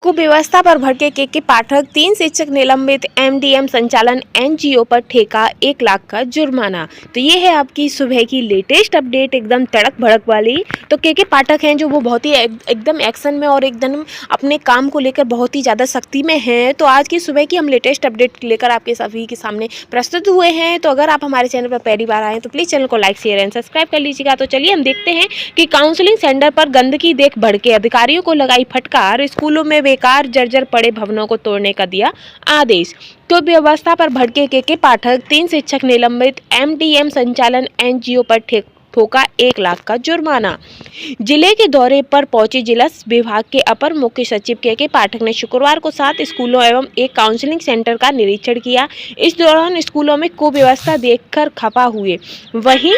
कुव्यवस्था पर भड़के के पाठक, 3 शिक्षक निलंबित, एमडीएम संचालन, एनजीओ पर ठेका 1 लाख का जुर्माना। तो ये है आपकी सुबह की लेटेस्ट अपडेट, एकदम तड़क भड़क वाली। तो के पाठक हैं जो वो बहुत ही एकदम एक्शन में और एकदम अपने काम को लेकर बहुत ही ज़्यादा सख्ती में हैं। तो आज की सुबह की हम लेटेस्ट अपडेट लेकर आपके सभी के सामने प्रस्तुत हुए हैं। तो अगर आप हमारे चैनल पर पहली बार आए तो प्लीज़ चैनल को लाइक, शेयर एंड सब्सक्राइब कर लीजिएगा। तो चलिए हम देखते हैं कि काउंसलिंग सेंटर पर गंदगी देख भड़के अधिकारियों को लगाई फटकार, स्कूलों में बेकार जर्जर पड़े भवनों को तोड़ने का दिया आदेश। तो व्यवस्था पर भड़के के पाठक, 3 शिक्षक निलंबित, एमडीएम संचालन, एनजीओ पर ठोका 1 लाख का जुर्माना। जिले के दौरे पर पहुंचे जिला विभाग के अपर मुख्य सचिव के पाठक ने शुक्रवार को 7 स्कूलों एवं एक काउंसलिंग सेंटर का निरीक्षण किया। इस दौरान स्कूलों में कुव्यवस्था देखकर खफा हुए। वहीं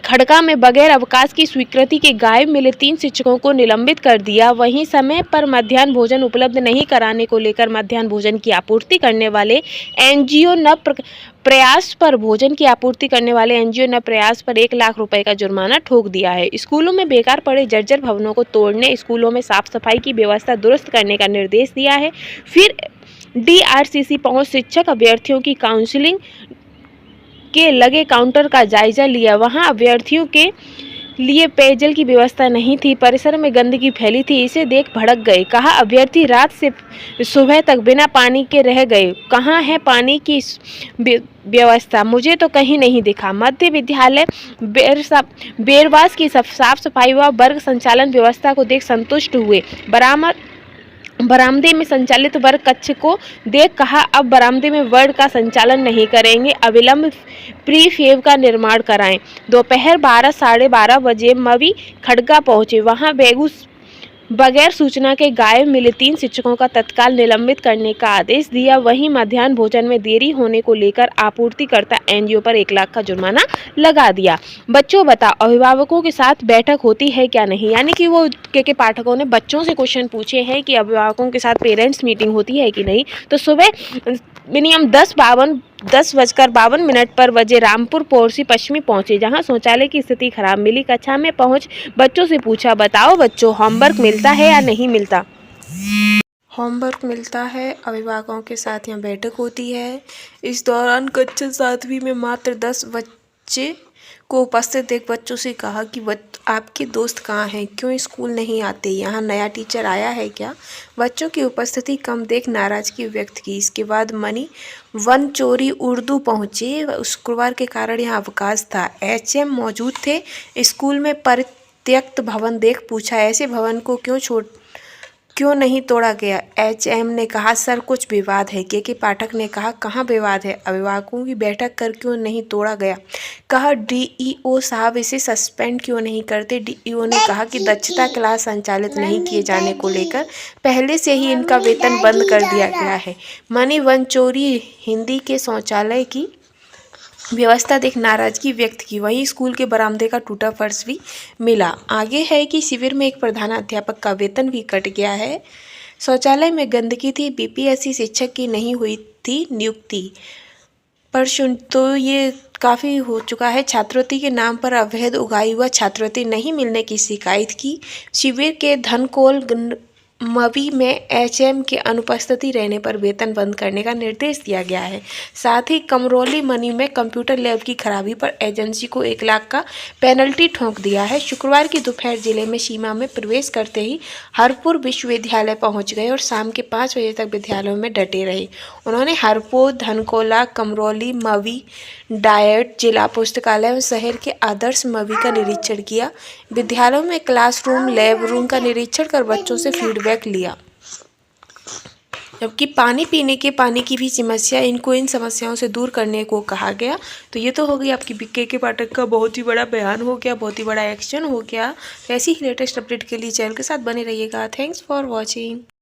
खड़का में बगैर अवकाश की स्वीकृति के गायब मिले 3 शिक्षकों को निलंबित कर दिया। वहीं समय पर मध्याह्न भोजन उपलब्ध नहीं कराने को लेकर मध्याह्न भोजन की आपूर्ति करने वाले एनजीओ न प्रयास पर भोजन की आपूर्ति करने वाले एनजीओ न प्रयास पर 1 लाख रुपए का जुर्माना ठोक दिया है। स्कूलों में बेकार पड़े जर्जर भवनों को तोड़ने, स्कूलों में साफ सफाई की व्यवस्था दुरुस्त करने का निर्देश दिया है। फिर डीआरसीसी पहुंच शिक्षक अभ्यर्थियों की काउंसलिंग के लगे काउंटर का जायजा लिया। वहां अभ्यर्थियों के लिए पेयजल की व्यवस्था नहीं थी, परिसर में गंदगी फैली थी। इसे देख भड़क गए। कहा अभ्यर्थी रात से सुबह तक बिना पानी के रह गए। कहां है पानी की व्यवस्था? मुझे तो कहीं नहीं दिखा। मध्य विद्यालय बेरवास की साफ सफाई व वर्ग संचालन व्यवस्था को देख संतुष्ट हुए। बरामदे में संचालित वर्ग कक्ष को देख कहा अब बरामदे में वर्ग का संचालन नहीं करेंगे, अविलंब प्री फेव का निर्माण कराएं। दोपहर 12 साढ़े 12 बजे मवी खड़का पहुंचे। वहां बगैर सूचना के गायब मिले 3 शिक्षकों का तत्काल निलंबित करने का आदेश दिया। वहीं मध्याह्न भोजन में देरी होने को लेकर आपूर्तिकर्ता एनजीओ पर 1 लाख का जुर्माना लगा दिया। बच्चों बताओ, अभिभावकों के साथ बैठक होती है क्या नहीं? यानी कि वो के पाठकों ने बच्चों से क्वेश्चन पूछे हैं कि अभिभावकों के साथ पेरेंट्स मीटिंग होती है कि नहीं। तो सुबह मिनिमम 10:52 पर बजे रामपुर पोरसी पश्चिमी पहुंचे, जहां शौचालय की स्थिति खराब मिली। कक्षा में पहुंच बच्चों से पूछा, बताओ बच्चों, होमवर्क मिलता है या नहीं मिलता? होमवर्क मिलता है। अभिभावकों के साथ यहाँ बैठक होती है। इस दौरान कक्षा 7वीं में मात्र 10 बच्चे को उपस्थित देख बच्चों से कहा कि आपके दोस्त कहाँ हैं, क्यों स्कूल नहीं आते, यहाँ नया टीचर आया है क्या? बच्चों की उपस्थिति कम देख नाराजगी व्यक्त की। इसके बाद मनी वनचोरी उर्दू पहुँचे। शुक्रवार के कारण यहाँ अवकाश था। एचएम मौजूद थे। स्कूल में परित्यक्त भवन देख पूछा, ऐसे भवन को क्यों नहीं तोड़ा गया? एचएम ने कहा, सर कुछ विवाद है। के पाठक ने कहा, कहाँ विवाद है? अभिभावकों की बैठक कर क्यों नहीं तोड़ा गया? कहा, डीईओ साहब इसे सस्पेंड क्यों नहीं करते? डीईओ ने कहा कि दक्षता क्लास संचालित नहीं किए जाने को लेकर पहले से ही इनका वेतन बंद कर दिया गया है। मनी वनचोरी हिंदी के शौचालय की व्यवस्था देख नाराजगी व्यक्त की। वहीं स्कूल के बरामदे का टूटा फर्श भी मिला। आगे है कि शिविर में एक प्रधानाध्यापक का वेतन भी कट गया है। शौचालय में गंदगी थी। बीपीएससी शिक्षक की नहीं हुई थी नियुक्ति पर तो ये काफ़ी हो चुका है। छात्रवृत्ति के नाम पर अवैध उगाई हुआ छात्रवृत्ति नहीं मिलने की शिकायत की। शिविर के धनकोल मवी में एचएम के अनुपस्थिति रहने पर वेतन बंद करने का निर्देश दिया गया है। साथ ही कमरौली मनी में कंप्यूटर लैब की खराबी पर एजेंसी को 1 लाख का पेनल्टी ठोक दिया है। शुक्रवार की दोपहर जिले में सीमा में प्रवेश करते ही हरपुर विश्वविद्यालय पहुंच गए और शाम के 5 बजे तक विद्यालयों में डटे रहे। उन्होंने हरपुर, धनकोला, कमरौली, मवी, डायट, जिला पुस्तकालय और शहर के आदर्श मवी का निरीक्षण किया। विद्यालयों में क्लासरूम, लैब रूम का निरीक्षण कर बच्चों से फीडबैक लिया। जबकि पानी की भी समस्या, इनको इन समस्याओं से दूर करने को कहा गया। तो ये तो हो गई आपकी के पाठक का बहुत ही बड़ा बयान हो गया, बहुत ही बड़ा एक्शन हो गया। ऐसी ही लेटेस्ट अपडेट के लिए चैनल के साथ बने रहिएगा। Thanks for watching.